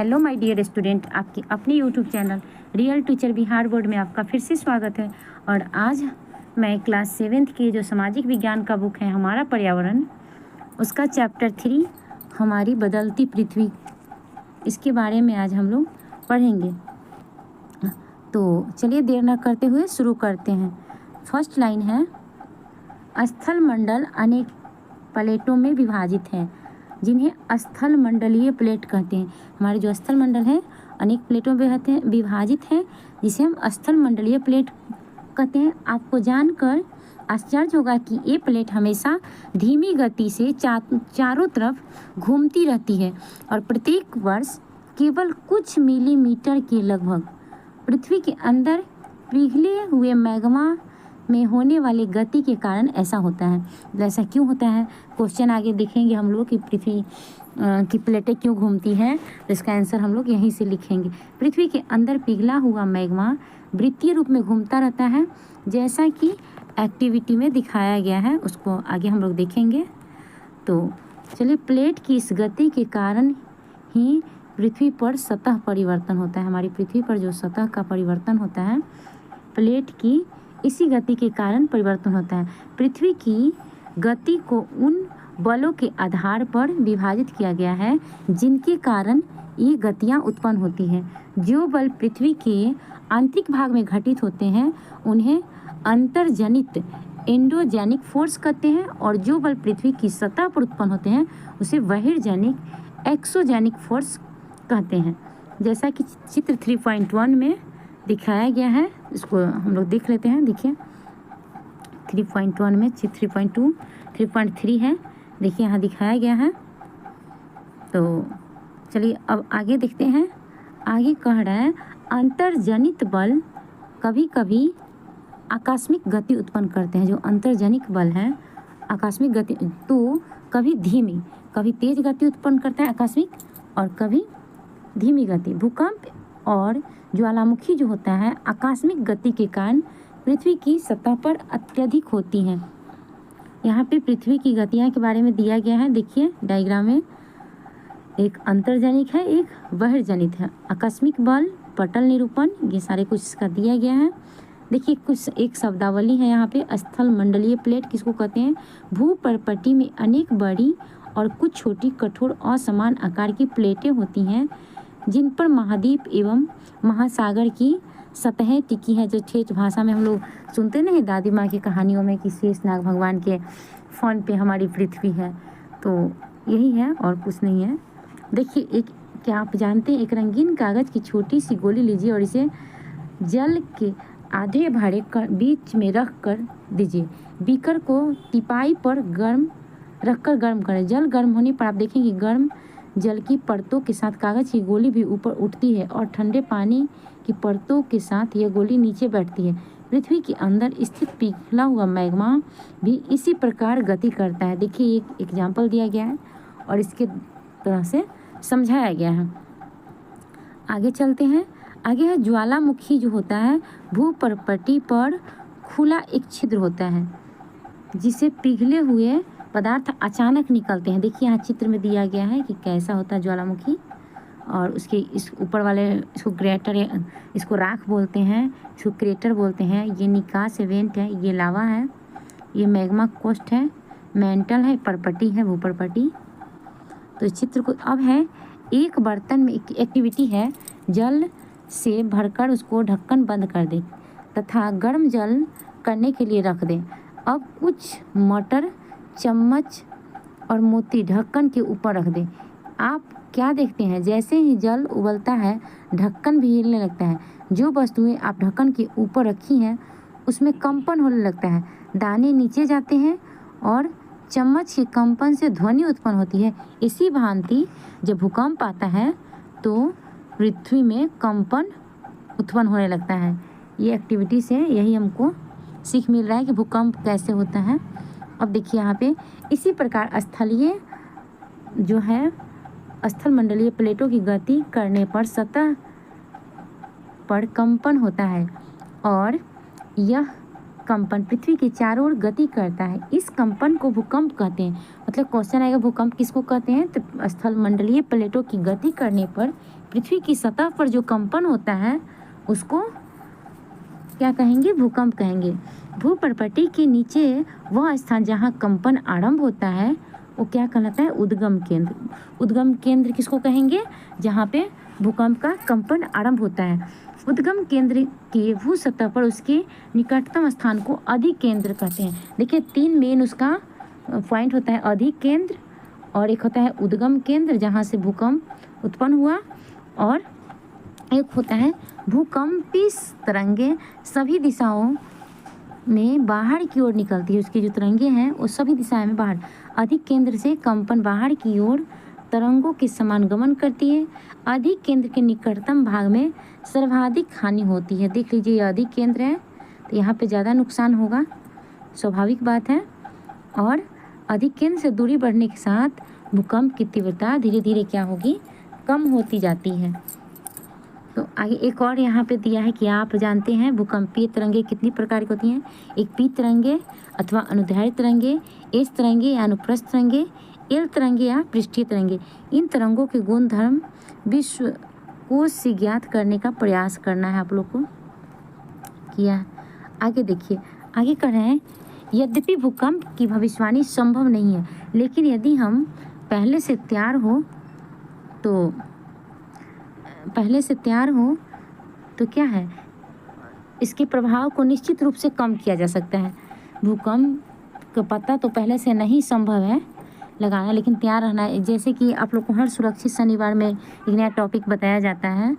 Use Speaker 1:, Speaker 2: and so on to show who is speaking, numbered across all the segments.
Speaker 1: Hello my dear student, आपके अपने YouTube channel real teacher Bihar board में आपका फिर से स्वागत है। और आज मैं क्लास 7th की जो सामाजिक विज्ञान का बुक है हमारा पर्यावरण, उसका चैप्टर 3 हमारी बदलती पृथ्वी, इसके बारे में आज हम लोग पढ़ेंगे। तो चलिए देर न करते हुए शुरू करते हैं। फर्स्ट लाइन है, स्थल मंडल अनेक प्लेटों में विभाजित है, जिन्हें स्थल मंडलीय प्लेट कहते हैं। हमारे जो स्थल मंडल है अनेक प्लेटों में विभाजित है, जिसे हम स्थल मंडलीय प्लेट कहते हैं। आपको जानकर आश्चर्य होगा कि ये प्लेट हमेशा धीमी गति से चारों तरफ घूमती रहती है और प्रत्येक वर्ष केवल कुछ मिलीमीटर के लगभग पृथ्वी के अंदर पिघले हुए मैग्मा में होने वाली गति के कारण ऐसा होता है। ऐसा क्यों होता है, क्वेश्चन आगे देखेंगे हम लोग कि पृथ्वी की प्लेटें क्यों घूमती हैं, तो इसका आंसर हम लोग यहीं से लिखेंगे। पृथ्वी के अंदर पिघला हुआ मैग्मा वृत्तीय रूप में घूमता रहता है, जैसा कि एक्टिविटी में दिखाया गया है, उसको आगे हम लोग देखेंगे। तो चलिए, प्लेट की इस गति के कारण ही पृथ्वी पर सतह परिवर्तन होता है। हमारी पृथ्वी पर जो सतह का परिवर्तन होता है, प्लेट की इसी गति के कारण परिवर्तन होता है। पृथ्वी की गति को उन बलों के आधार पर विभाजित किया गया है जिनके कारण ये गतियाँ उत्पन्न होती हैं। जो बल पृथ्वी के आंतरिक भाग में घटित होते हैं उन्हें अंतर्जनित एंडोजेनिक फोर्स कहते हैं, और जो बल पृथ्वी की सतह पर उत्पन्न होते हैं उसे बहिर्जनिक एक्सोजेनिक फोर्स कहते हैं। जैसा कि चित्र 3.1 में दिखाया गया है, इसको हम लोग देख लेते हैं। देखिए 3.1 में 3.2 3.3 है, देखिए यहाँ दिखाया गया है। तो चलिए अब आगे देखते हैं। आगे कह रहा है, अंतर्जनित बल कभी कभी आकस्मिक गति उत्पन्न करते हैं। जो अंतर्जनिक बल है आकस्मिक गति, तो कभी धीमी कभी तेज गति उत्पन्न करता है आकस्मिक, और कभी धीमी गति। भूकंप और ज्वालामुखी जो होता है आकस्मिक गति के कारण पृथ्वी की सतह पर अत्यधिक होती हैं। यहाँ पे पृथ्वी की गतियाँ के बारे में दिया गया है। देखिए डायग्राम में, एक अंतर्जनिक है, एक बहिर्जनित है। आकस्मिक बल, पटल निरूपण, ये सारे कुछ इसका दिया गया है। देखिए कुछ एक शब्दावली है यहाँ पे। स्थल मंडलीय प्लेट किसको कहते हैं? भूपर्पटी में अनेक बड़ी और कुछ छोटी कठोर असमान आकार की प्लेटें होती हैं, जिन पर महाद्वीप एवं महासागर की सतहें टिकी हैं। जो ठेठ भाषा में हम लोग सुनते नहीं दादी माँ की कहानियों में कि शेषनाग भगवान के फन पे हमारी पृथ्वी है, तो यही है और कुछ नहीं है। देखिए एक, क्या आप जानते हैं, एक रंगीन कागज़ की छोटी सी गोली लीजिए और इसे जल के आधे भरे बीच में रख कर दीजिए। बीकर को टिपाई पर रखकर गर्म करें। जल गर्म होने पर आप देखें कि गर्म जल की परतों के साथ कागज़ की गोली भी ऊपर उठती है और ठंडे पानी की परतों के साथ यह गोली नीचे बैठती है। पृथ्वी के अंदर स्थित पिघला हुआ मैग्मा भी इसी प्रकार गति करता है। देखिए एक एग्जाम्पल दिया गया है और इसके तरह से समझाया गया है। आगे चलते हैं। आगे है ज्वालामुखी जो होता है, भूपर्पटी पर खुला एक छिद्र होता है जिसे पिघले हुए पदार्थ अचानक निकलते हैं। देखिए यहाँ चित्र में दिया गया है कि कैसा होता है ज्वालामुखी, और उसके इस ऊपर वाले इसको ग्रेटर, इसको राख बोलते हैं, इसको क्रेटर बोलते हैं। ये निकास इवेंट है, ये लावा है, ये मैग्मा कोस्ट है, मेंटल है, परपटी है, भूपर्पटी। तो इस चित्र को अब है, एक बर्तन में एक्टिविटी है, जल से भरकर उसको ढक्कन बंद कर दें तथा गर्म जल करने के लिए रख दें। अब कुछ मटर, चम्मच और मोती ढक्कन के ऊपर रख दें। आप क्या देखते हैं, जैसे ही जल उबलता है ढक्कन भी हिलने लगता है। जो वस्तुएं आप ढक्कन के ऊपर रखी हैं उसमें कंपन होने लगता है, दाने नीचे जाते हैं और चम्मच के कंपन से ध्वनि उत्पन्न होती है। इसी भांति जब भूकंप आता है तो पृथ्वी में कंपन उत्पन्न होने लगता है। ये एक्टिविटी से यही हमको सीख मिल रहा है कि भूकंप कैसे होता है। अब देखिए यहाँ पे इसी प्रकार स्थलीय जो है स्थल मंडलीय प्लेटों की गति करने पर सतह पर कंपन होता है और यह कंपन पृथ्वी के चारों ओर गति करता है। इस कंपन को भूकंप कहते हैं। मतलब क्वेश्चन आएगा भूकंप किसको कहते हैं, तो स्थल मंडलीय प्लेटों की गति करने पर पृथ्वी की सतह पर जो कंपन होता है उसको क्या कहेंगे, भूकंप कहेंगे। भूपर्पटी के नीचे वह स्थान जहाँ कंपन आरंभ होता है वो क्या कहलाता है, उद्गम केंद्र। उद्गम केंद्र किसको कहेंगे, जहाँ पे भूकंप का कंपन आरंभ होता है। उद्गम केंद्र की भू सतह पर उसके निकटतम स्थान को अधिक केंद्र कहते हैं। देखिए 3 मेन उसका पॉइंट होता है, अधिक केंद्र, और एक होता है उद्गम केंद्र जहाँ से भूकंप उत्पन्न हुआ, और एक होता है भूकंपी तरंगे सभी दिशाओं में बाहर की ओर निकलती है। उसकी जो तरंगे हैं वो सभी दिशाओं में बाहर, अधिक केंद्र से कंपन बाहर की ओर तरंगों के समान गमन करती है। अधिक केंद्र के निकटतम भाग में सर्वाधिक हानि होती है। देख लीजिए ये अधिक केंद्र है तो यहाँ पे ज़्यादा नुकसान होगा, स्वाभाविक बात है। और अधिक केंद्र से दूरी बढ़ने के साथ भूकंप की तीव्रता धीरे धीरे क्या होगी, कम होती जाती है। तो आगे एक और यहाँ पे दिया है कि आप जानते हैं भूकंपीय तरंगे कितनी प्रकार की होती हैं। एक पी तरंगे अथवा अनुदैर्घ्य तरंगे, एस तरंगे या अनुप्रस्थ तरंगे, एल तरंगे या पृष्ठीय तरंगे। इन तरंगों के गुण धर्म विश्व कोश से ज्ञात करने का प्रयास करना है आप लोग को किया। आगे देखिए, आगे कर रहे हैं, यद्यपि भूकंप की भविष्यवाणी संभव नहीं है, लेकिन यदि हम पहले से तैयार हो तो क्या है, इसके प्रभाव को निश्चित रूप से कम किया जा सकता है। भूकंप का पता तो पहले से नहीं संभव है लगाना, लेकिन तैयार रहना है। जैसे कि आप लोग को हर सुरक्षित शनिवार में एक नया टॉपिक बताया जाता है,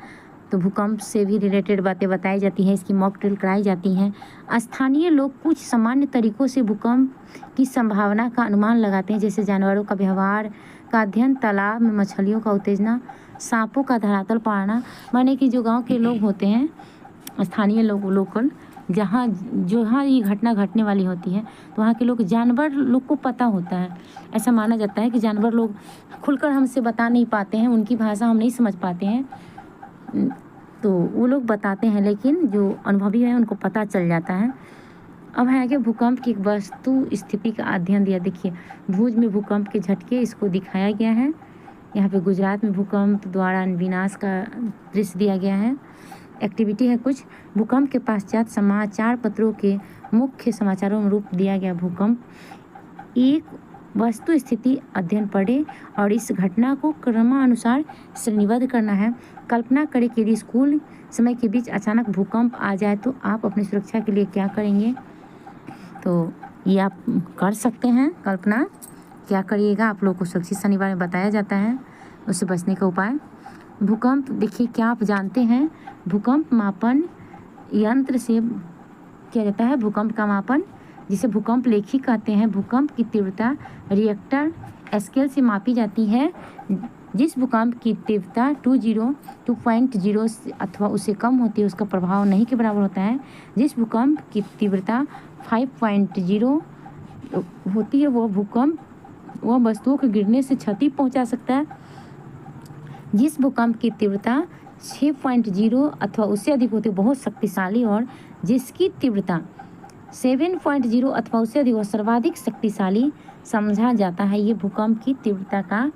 Speaker 1: तो भूकंप से भी रिलेटेड बातें बताई जाती हैं, इसकी मॉक ड्रिल कराई जाती हैं। स्थानीय लोग कुछ सामान्य तरीकों से भूकंप की संभावना का अनुमान लगाते हैं, जैसे जानवरों का व्यवहार का अध्ययन, तालाब में मछलियों का उत्तेजना, सांपों का धरातल पाना। माने कि जो गांव के लोग होते हैं, स्थानीय लोग, लोकल, जहाँ ये घटना घटने वाली होती है तो वहाँ के लोग, जानवर लोग को पता होता है। ऐसा माना जाता है कि जानवर लोग खुलकर हमसे बता नहीं पाते हैं, उनकी भाषा हम नहीं समझ पाते हैं, तो वो लोग बताते हैं, लेकिन जो अनुभवी है उनको पता चल जाता है। अब है कि भूकंप की एक वस्तु स्थिति का अध्ययन दिया। देखिए भुज में भूकंप के झटके, इसको दिखाया गया है। यहाँ पे गुजरात में भूकंप द्वारा विनाश का दृश्य दिया गया है। एक्टिविटी है कुछ, भूकंप के पश्चात समाचार पत्रों के मुख्य समाचारों में रूप दिया गया भूकंप। एक वस्तु स्थिति अध्ययन पढ़े और इस घटना को क्रमानुसार श्रेणीबद्ध करना है। कल्पना करें कि यदि स्कूल समय के बीच अचानक भूकंप आ जाए तो आप अपनी सुरक्षा के लिए क्या करेंगे। तो ये आप कर सकते हैं, कल्पना क्या करिएगा, आप लोग को सुरक्षित शनिवार में बताया जाता है, उससे बचने का उपाय। भूकंप देखिए, क्या आप जानते हैं भूकंप मापन यंत्र से किया जाता है। भूकंप का मापन, जिसे भूकंप लेखी कहते हैं। भूकंप की तीव्रता रिएक्टर स्केल से मापी जाती है। जिस भूकंप की तीव्रता 2.0 अथवा उससे कम होती है उसका प्रभाव नहीं के बराबर होता है। जिस भूकंप की तीव्रता 5.0 होती है वह वस्तुओं के गिरने से क्षति पहुंचा सकता है। जिस भूकंप की तीव्रता 6.0 अथवा उससे अधिक होती है बहुत शक्तिशाली, और जिसकी तीव्रता 7.0 अथवा उससे अधिक वह सर्वाधिक शक्तिशाली समझा जाता है। ये भूकंप की तीव्रता का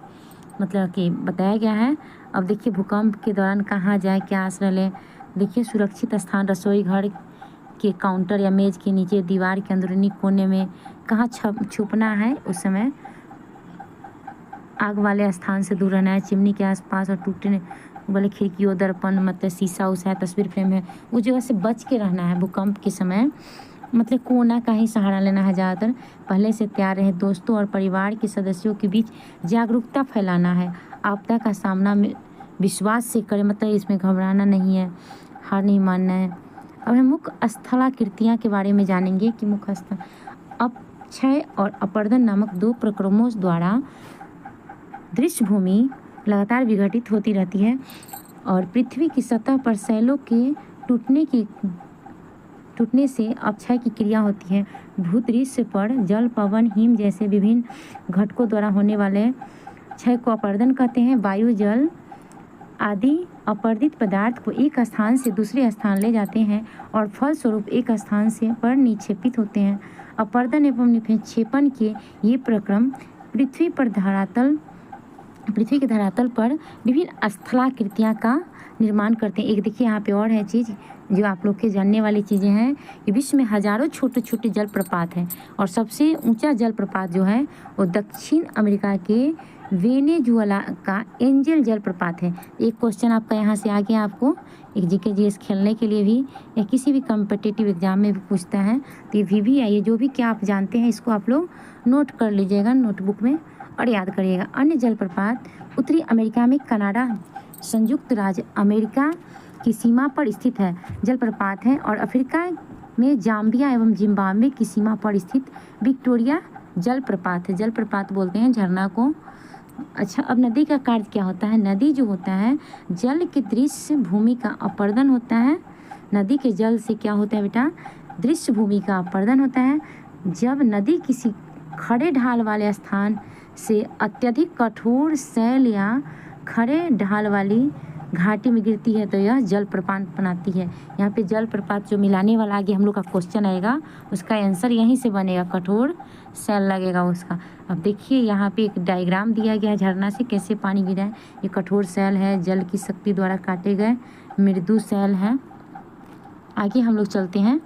Speaker 1: मतलब कि बताया गया है। अब देखिए भूकंप के दौरान कहाँ जाए, क्या आश्रय लें। देखिए सुरक्षित स्थान, रसोई घर के काउंटर या मेज के नीचे, दीवार के अंदरूनी कोने में कहाँ छुपना है उस समय। आग वाले स्थान से दूर रहना है। चिमनी के आसपास और टूटने वाले खिड़कियों, दर्पण, मतलब शीशा उसा है, तस्वीर फ्रेम है, उस जगह से बच के रहना है भूकंप के समय। मतलब कोना का ही सहारा लेना है ज़्यादातर। पहले से तैयार रहे। दोस्तों और परिवार के सदस्यों के बीच जागरूकता फैलाना है। आपदा का सामना में विश्वास से करें, मतलब इसमें घबराना नहीं है, हार नहीं मानना है। अब हम मुख्य स्थलाकृतियाँ के बारे में जानेंगे कि मुख्य स्थल अपक्षय और अपरदन नामक 2 प्रक्रमों द्वारा दृश्य भूमि लगातार विघटित होती रहती है और पृथ्वी की सतह पर शैलों के टूटने से अपक्षय की क्रिया होती है। भूदृश्य पर जल, पवन, हिम जैसे विभिन्न घटकों द्वारा होने वाले क्षय को अपरदन कहते हैं। वायु, जल आदि अपरदित पदार्थ को एक स्थान से दूसरे स्थान ले जाते हैं और फलस्वरूप एक स्थान से पर निक्षेपित होते हैं। अपरदन एवं निक्षेपण के ये प्रक्रम पृथ्वी के धरातल पर विभिन्न स्थलाकृतियाँ का निर्माण करते हैं। एक देखिए यहाँ पे और है चीज़ जो आप लोग के जानने वाली चीज़ें हैं कि विश्व में हजारों छोटे छोटे जलप्रपात हैं और सबसे ऊंचा जलप्रपात जो है वो दक्षिण अमेरिका के वेनेजुएला का एंजल जलप्रपात है। एक क्वेश्चन आपका यहाँ से आ गया, आपको एक जीके जीएस खेलने के लिए भी या किसी भी कम्पिटिटिव एग्जाम में भी पूछता है तो ये भी आइए, जो भी क्या आप जानते हैं इसको आप लोग नोट कर लीजिएगा नोटबुक में और याद करिएगा। अन्य जलप्रपात उत्तरी अमेरिका में कनाडा संयुक्त राज्य अमेरिका की सीमा पर स्थित है जलप्रपात है और अफ्रीका में जाम्बिया एवं जिम्बाब्वे की सीमा पर स्थित विक्टोरिया जलप्रपात है। जलप्रपात बोलते हैं झरना को। अच्छा, अब नदी का कार्य क्या होता है? नदी जो होता है जल के दृश्य भूमि का अपरदन होता है। नदी के जल से क्या होता है बेटा? दृश्य भूमि का अपरदन होता है। जब नदी किसी खड़े ढाल वाले स्थान से अत्यधिक कठोर शैल या खड़े ढाल वाली घाटी में गिरती है तो यह जलप्रपात बनाती है। यहाँ पे जलप्रपात जो मिलाने वाला आगे हम लोग का क्वेश्चन आएगा, उसका आंसर यहीं से बनेगा, कठोर शैल लगेगा उसका। अब देखिए यहाँ पे एक डायग्राम दिया गया है झरना से कैसे पानी गिरा है। ये कठोर शैल है, जल की शक्ति द्वारा काटे गए मृदु शैल है। आगे हम लोग चलते हैं,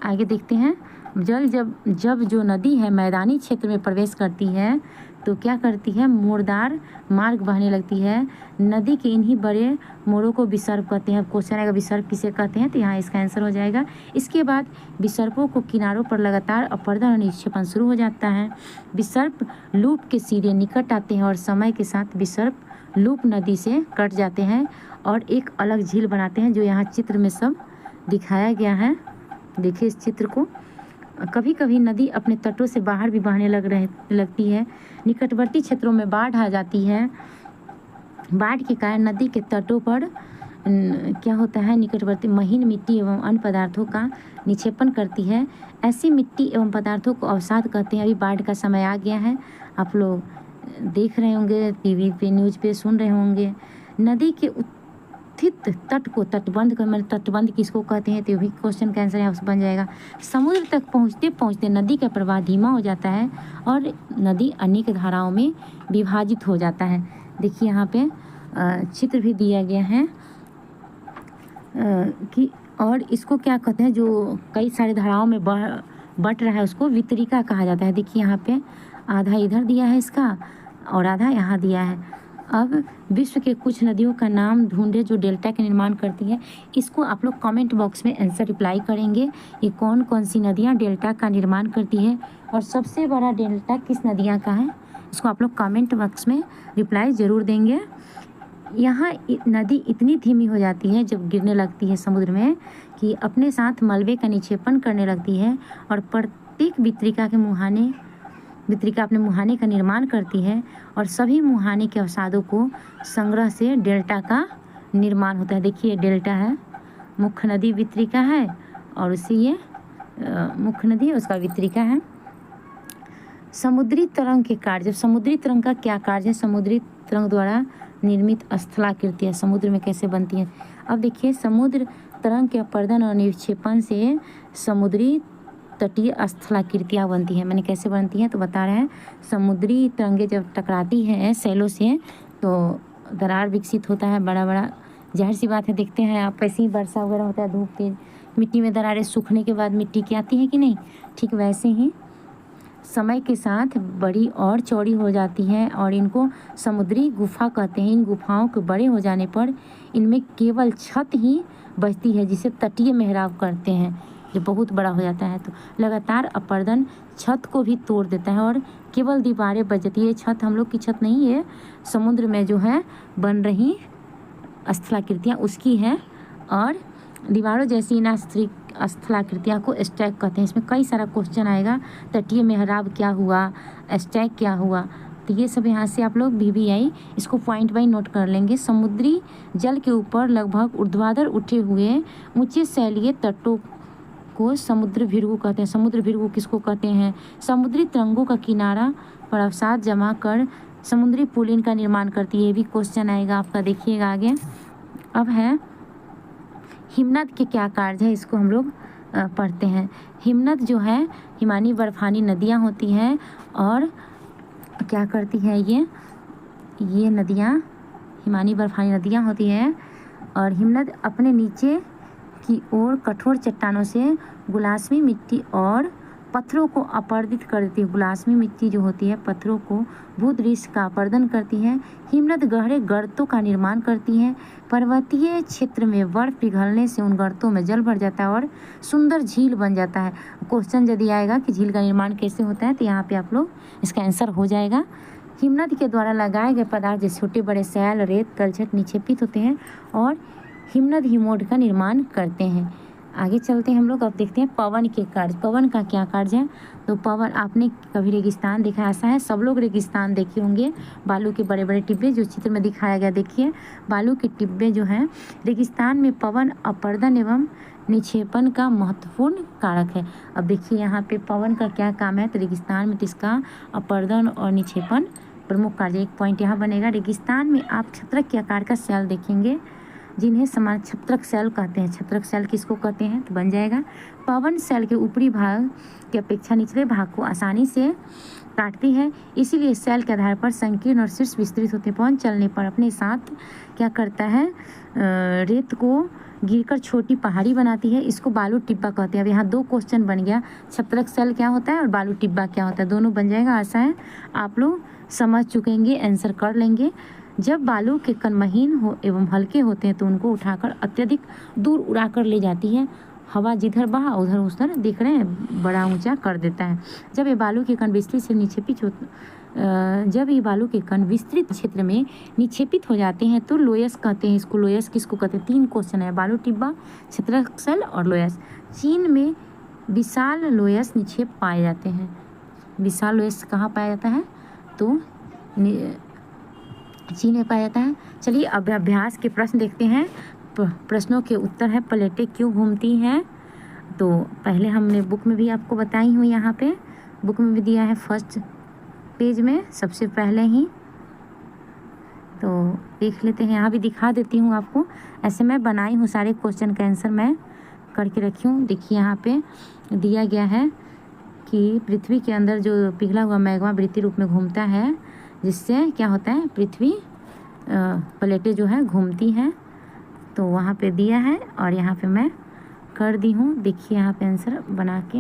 Speaker 1: आगे देखते हैं। जल जब जो नदी है मैदानी क्षेत्र में प्रवेश करती है तो क्या करती है? मोड़दार मार्ग बहने लगती है। नदी के इन्हीं बड़े मोड़ों को विसर्प कहते हैं। क्वेश्चन आएगा विसर्प किसे कहते हैं, तो यहाँ इसका आंसर हो जाएगा। इसके बाद विसर्पों को किनारों पर लगातार अपरदन और निक्षेपण शुरू हो जाता है। विसर्प लूप के सिरे निकट आते हैं और समय के साथ विसर्प लूप नदी से कट जाते हैं और एक अलग झील बनाते हैं, जो यहाँ चित्र में सब दिखाया गया है। देखिए इस चित्र को। कभी कभी नदी अपने तटों से बाहर भी बहने लगती है। निकटवर्ती क्षेत्रों में बाढ़ आ जाती है। बाढ़ के कारण नदी के तटों पर क्या होता है? निकटवर्ती महीन मिट्टी एवं अन्य पदार्थों का निक्षेपण करती है। ऐसी मिट्टी एवं पदार्थों को अवसाद कहते हैं। अभी बाढ़ का समय आ गया है, आप लोग देख रहे होंगे, टीवी पे न्यूज़ पे सुन रहे होंगे। नदी के स्थित तट को तटबंध कर, मतलब तटबंध किसको कहते हैं, तो भी क्वेश्चन का आंसर यहाँ बन जाएगा। समुद्र तक पहुँचते पहुँचते नदी का प्रवाह धीमा हो जाता है और नदी अनेक धाराओं में विभाजित हो जाता है। देखिए यहाँ पे चित्र भी दिया गया है कि और इसको क्या कहते हैं, जो कई सारे धाराओं में बट रहा है उसको वितरिका कहा जाता है। देखिए यहाँ पे आधा इधर दिया है इसका और आधा यहाँ दिया है। अब विश्व के कुछ नदियों का नाम ढूंढे जो डेल्टा का निर्माण करती है। इसको आप लोग कमेंट बॉक्स में आंसर रिप्लाई करेंगे। ये कौन कौन सी नदियाँ डेल्टा का निर्माण करती है और सबसे बड़ा डेल्टा किस नदियाँ का है, इसको आप लोग कमेंट बॉक्स में रिप्लाई ज़रूर देंगे। यहाँ नदी इतनी धीमी हो जाती है जब गिरने लगती है समुद्र में कि अपने साथ मलबे का निक्षेपण करने लगती है और प्रत्येक वितरिका अपने मुहाने का निर्माण करती है और सभी मुहाने के अवसादों को संग्रह से डेल्टा का निर्माण होता है। देखिए डेल्टा है, मुख्य नदी वितरिका है और उसी ये मुख्य नदी उसका वितरिका है। समुद्री तरंग के कार्य, जब समुद्री तरंग का क्या कार्य है? समुद्री तरंग द्वारा निर्मित स्थलाकृतियाँ समुद्र में कैसे बनती हैं। अब देखिए समुद्र तरंग के अपरदन और निक्षेपण से समुद्री तटीय स्थलाकृतियाँ बनती हैं। मैंने कैसे बनती हैं तो बता रहे हैं। समुद्री तरंगे जब टकराती हैं सैलों से तो दरार विकसित होता है, बड़ा बड़ा, जाहिर सी बात है। देखते हैं आप ऐसे ही वर्षा वगैरह होता है, धूप तेज, मिट्टी में दरारें सूखने के बाद मिट्टी की आती है कि नहीं, ठीक वैसे ही समय के साथ बड़ी और चौड़ी हो जाती हैं और इनको समुद्री गुफा कहते हैं। इन गुफाओं के बड़े हो जाने पर इनमें केवल छत ही बचती है जिसे तटीय मेहराब करते हैं। जो बहुत बड़ा हो जाता है तो लगातार अपरदन छत को भी तोड़ देता है और केवल दीवारें बच जाती है। छत हम लोग की छत नहीं है, समुद्र में जो है बन रही स्थलाकृतियाँ उसकी है। और दीवारों जैसी इन स्थलाकृतियाँ को स्टैक कहते हैं। इसमें कई सारा क्वेश्चन आएगा, तटीय मेहराब क्या हुआ, स्टैक क्या हुआ, तो ये सब यहाँ से आप लोग VVI इसको पॉइंट बाई नोट कर लेंगे। समुद्री जल के ऊपर लगभग ऊर्ध्वाधर उठे हुए ऊंचे शैलीय तटों को समुद्र भृगु कहते हैं। समुद्र भृगु किसको कहते हैं? समुद्री तरंगों का किनारा पर अवसाद जमा कर समुद्री पुलिन का निर्माण करती है। ये भी क्वेश्चन आएगा आपका, देखिएगा आगे। अब है हिमनद के क्या कार्य है, इसको हम लोग पढ़ते हैं। हिमनद जो है हिमानी बर्फानी नदियाँ होती हैं और क्या करती है ये नदियाँ हिमानी बर्फानी नदियाँ होती हैं और हिमनद अपने नीचे की ओर कठोर चट्टानों से गुलासमी मिट्टी और पत्थरों को अपर्दित कर देती है। गुलासमी मिट्टी जो होती है पत्थरों को भूदृश्य का अपर्दन करती है। हिमनद गहरे गर्तों का निर्माण करती है। पर्वतीय क्षेत्र में बर्फ पिघलने से उन गर्तों में जल भर जाता है और सुंदर झील बन जाता है। क्वेश्चन यदि आएगा कि झील का निर्माण कैसे होता है तो यहाँ पे आप लोग इसका आंसर हो जाएगा। हिमनद के द्वारा लगाए गए पदार्थ जैसे छोटे बड़े सैल, रेत, तलछट निक्षेपित होते हैं और हिमनद हिमोड का निर्माण करते हैं। आगे चलते हैं हम लोग। अब देखते हैं पवन के कार्य। पवन का क्या कार्य है? तो पवन, आपने कभी रेगिस्तान देखा? ऐसा है, सब लोग रेगिस्तान देखे होंगे। बालू के बड़े बड़े टिब्बे जो चित्र में दिखाया गया, देखिए बालू के टिब्बे जो हैं रेगिस्तान में पवन अपर्दन एवं निक्षेपण का महत्वपूर्ण कारक है। अब देखिए यहाँ पे पवन का क्या काम है, तो रेगिस्तान में इसका अपर्दन और निक्षेपण प्रमुख कार्य। एक पॉइंट यहाँ बनेगा, रेगिस्तान में आप छत्रक के आकार का सेल देखेंगे जिन्हें समान छत्रक सेल कहते हैं। छत्रक सेल किसको कहते हैं? तो बन जाएगा पवन सेल के ऊपरी भाग की अपेक्षा निचले भाग को आसानी से काटती है, इसीलिए सेल के आधार पर संकीर्ण और शीर्ष विस्तृत होते हैं। पवन चलने पर अपने साथ क्या करता है, रेत को गिरकर छोटी पहाड़ी बनाती है, इसको बालू टिब्बा कहते हैं। अब यहाँ दो क्वेश्चन बन गया, छत्रक सेल क्या होता है और बालू टिब्बा क्या होता है, दोनों बन जाएगा। आशा है आप लोग समझ चुकेंगे, आंसर कर लेंगे। जब बालू के कण महीन हो एवं हल्के होते हैं तो उनको उठाकर अत्यधिक दूर उड़ाकर ले जाती है। हवा जिधर बहा उधर देख रहे हैं बड़ा ऊंचा कर देता है। जब ये बालू के कण विस्तृत से निक्षेपित जब ये बालू के कण विस्तृत क्षेत्र में निक्षेपित हो जाते हैं तो लोयस कहते हैं इसको। लोयस किसको कहते हैं? तीन क्वेश्चन है, बालू टिब्बा, छत्रक सेल और लोयस। चीन में विशाल लोयस निक्षेप पाए जाते हैं। विशाल लोयस कहाँ पाया जाता है? तो चीन में पाया जाता है। चलिए अब अभ्यास के प्रश्न देखते हैं। प्रश्नों के उत्तर है प्लेटें क्यों घूमती हैं। तो पहले हमने बुक में भी आपको बताई हूँ, यहाँ पे बुक में भी दिया है फर्स्ट पेज में सबसे पहले ही, तो देख लेते हैं। यहाँ भी दिखा देती हूँ आपको, ऐसे मैं बनाई हूँ सारे क्वेश्चन का आंसर मैं करके रखी हूँ। देखिए यहाँ पे दिया गया है कि पृथ्वी के अंदर जो पिघला हुआ मैग्मा वृत्तीय रूप में घूमता है, जिससे क्या होता है, पृथ्वी प्लेटें जो है घूमती हैं। तो वहाँ पे दिया है और यहाँ पे मैं कर दी हूँ। देखिए यहाँ पे आंसर बना के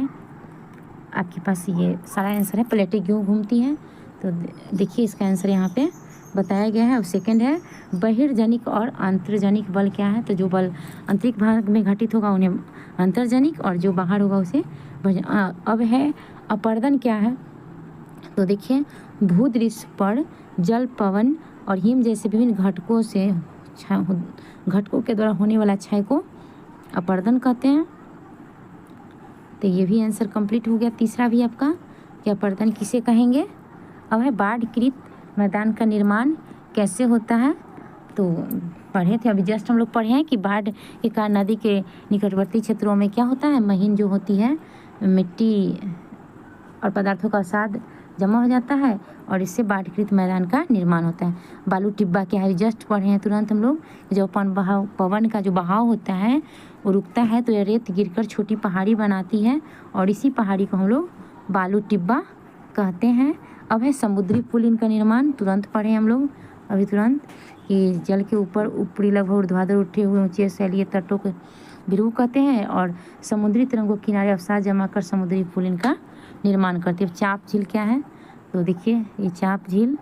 Speaker 1: आपके पास ये सारा आंसर है, प्लेटें क्यों घूमती हैं। तो देखिए इसका आंसर यहाँ पे बताया गया है। अब सेकंड है बहिर्जनिक और अंतर्जनिक बल क्या है। तो जो बल आंतरिक भाग में घटित होगा उन्हें अंतर्जनिक और जो बाहर होगा उसे अब है अपर्दन क्या है। तो देखिए भूदृश्य पर जल, पवन और हिम जैसे विभिन्न घटकों के द्वारा होने वाला क्षय को अपर्दन कहते हैं। तो ये भी आंसर कंप्लीट हो गया। तीसरा भी आपका कि अपर्दन किसे कहेंगे। अब है बाढ़कृत मैदान का निर्माण कैसे होता है। तो पढ़े थे, अभी जस्ट हम लोग पढ़े हैं कि बाढ़ के कारण नदी के निकटवर्ती क्षेत्रों में क्या होता है, महीन जो होती है मिट्टी और पदार्थों का अवसाद जमा हो जाता है और इससे बाढ़कृत मैदान का निर्माण होता है। बालू टिब्बा क्या है, जस्ट पढ़े हैं तुरंत हम लोग। जब पवन का जो बहाव होता है वो रुकता है तो यह रेत गिरकर छोटी पहाड़ी बनाती है और इसी पहाड़ी को हम लोग बालू टिब्बा कहते हैं। अब है समुद्री पुलिन का निर्माण, तुरंत पढ़े हम लोग अभी तुरंत, कि जल के ऊपरी लगभग ऊर्ध्वाधर उठे हुए ऊंचे शैलीय तटों को बिरु कहते हैं और समुद्री तरंगों के किनारे अवसाद जमा कर समुद्री पुलिन का निर्माण करते हैं। चाप झील क्या है, तो देखिए ये चाप झील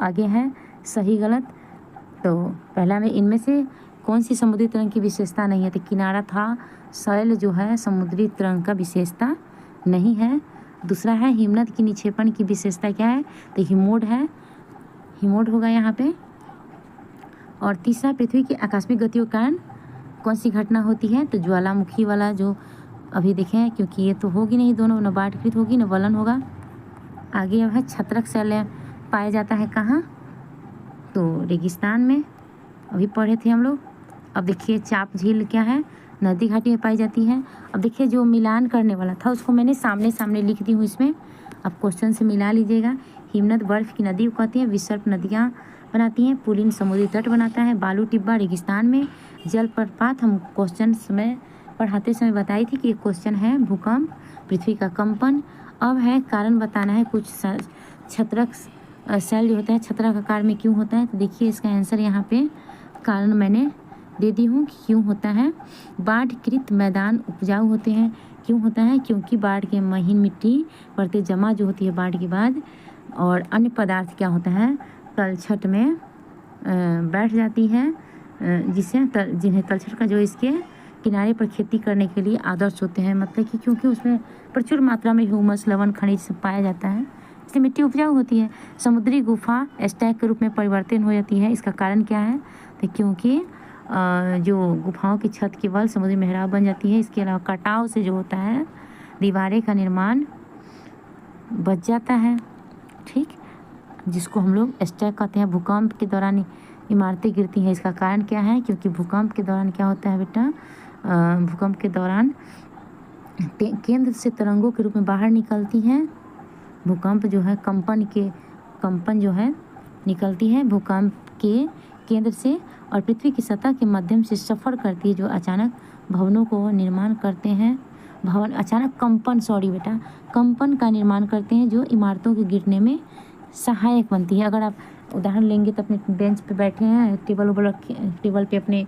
Speaker 1: आगे है, सही गलत। तो पहला में इनमें से कौन सी समुद्री तरंग की विशेषता नहीं है, तो किनारा था शैल जो है समुद्री तरंग का विशेषता नहीं है। दूसरा है हिमनद की निक्षेपण की विशेषता क्या है, तो हिमोड है, हिमोड होगा यहाँ पे। और तीसरा पृथ्वी की आकस्मिक गतियों के कारण कौन सी घटना होती है, तो ज्वालामुखी वाला जो अभी देखें, क्योंकि ये तो होगी नहीं दोनों, न बाढ़कृत होगी न वलन होगा। आगे अब है छत्रक सेल पाया जाता है कहाँ, तो रेगिस्तान में, अभी पढ़े थे हम लोग। अब देखिए चाप झील क्या है, नदी घाटी में पाई जाती है। अब देखिए जो मिलान करने वाला था उसको मैंने सामने सामने लिख दी हूँ इसमें, अब क्वेश्चन से मिला लीजिएगा। हिमनद बर्फ की नदी को कहती है, विसर्प नदियाँ बनाती हैं, पुलिन समुद्री तट बनाता है, बालू टिब्बा रेगिस्तान में, जलप्रपात हम क्वेश्चन में पढ़ाते समय बताई थी कि एक क्वेश्चन है भूकंप, पृथ्वी का कंपन। अब है कारण बताना है कुछ छत्रक सेल जो होता है छत्रक आकार में क्यों होता है? तो देखिए इसका आंसर यहाँ पे कारण मैंने दे दी हूँ कि क्यों होता है। बाढ़कृत मैदान उपजाऊ होते हैं, क्यों होता है? क्योंकि बाढ़ के महीन मिट्टी परतें जमा जो होती है बाढ़ के बाद, और अन्य पदार्थ क्या होता है तलछट में बैठ जाती है, जिन्हें तलछट का जो इसके किनारे पर खेती करने के लिए आदर्श होते हैं। मतलब कि क्योंकि उसमें प्रचुर मात्रा में ह्यूमस, लवण, खनिज सब पाया जाता है, इसलिए मिट्टी उपजाऊ होती है। समुद्री गुफा स्टैक के रूप में परिवर्तन हो जाती है, इसका कारण क्या है? तो क्योंकि जो गुफाओं की छत की बल समुद्री मेहराब बन जाती है। इसके अलावा कटाव से जो होता है दीवारें का निर्माण बच जाता है, ठीक, जिसको हम लोग स्टैक कहते हैं। भूकंप के दौरान इमारतें गिरती हैं, इसका कारण क्या है? क्योंकि भूकंप के दौरान क्या होता है बेटा, भूकंप के दौरान केंद्र से तरंगों के रूप में बाहर निकलती हैं। भूकंप जो है कंपन जो है निकलती है भूकंप के केंद्र से और पृथ्वी की सतह के माध्यम से सफ़र करती है, जो अचानक भवनों को निर्माण करते हैं। अचानक कंपन का निर्माण करते हैं, जो इमारतों के गिरने में सहायक बनती है। अगर आप उदाहरण लेंगे तो अपने बेंच पे बैठे हैं, टेबल पे अपने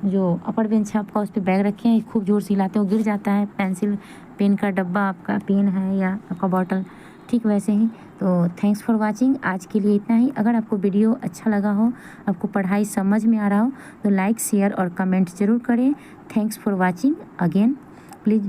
Speaker 1: जो अपर बेंच है आपका उस पर बैग रखे हैं, खूब जोर से हिलाते हो गिर जाता है। पेंसिल पेन का डब्बा, आपका पेन है या आपका बॉटल, ठीक वैसे ही। तो थैंक्स फॉर वाचिंग, आज के लिए इतना ही। अगर आपको वीडियो अच्छा लगा हो, आपको पढ़ाई समझ में आ रहा हो, तो लाइक, शेयर और कमेंट ज़रूर करें। Thanks for watching again, please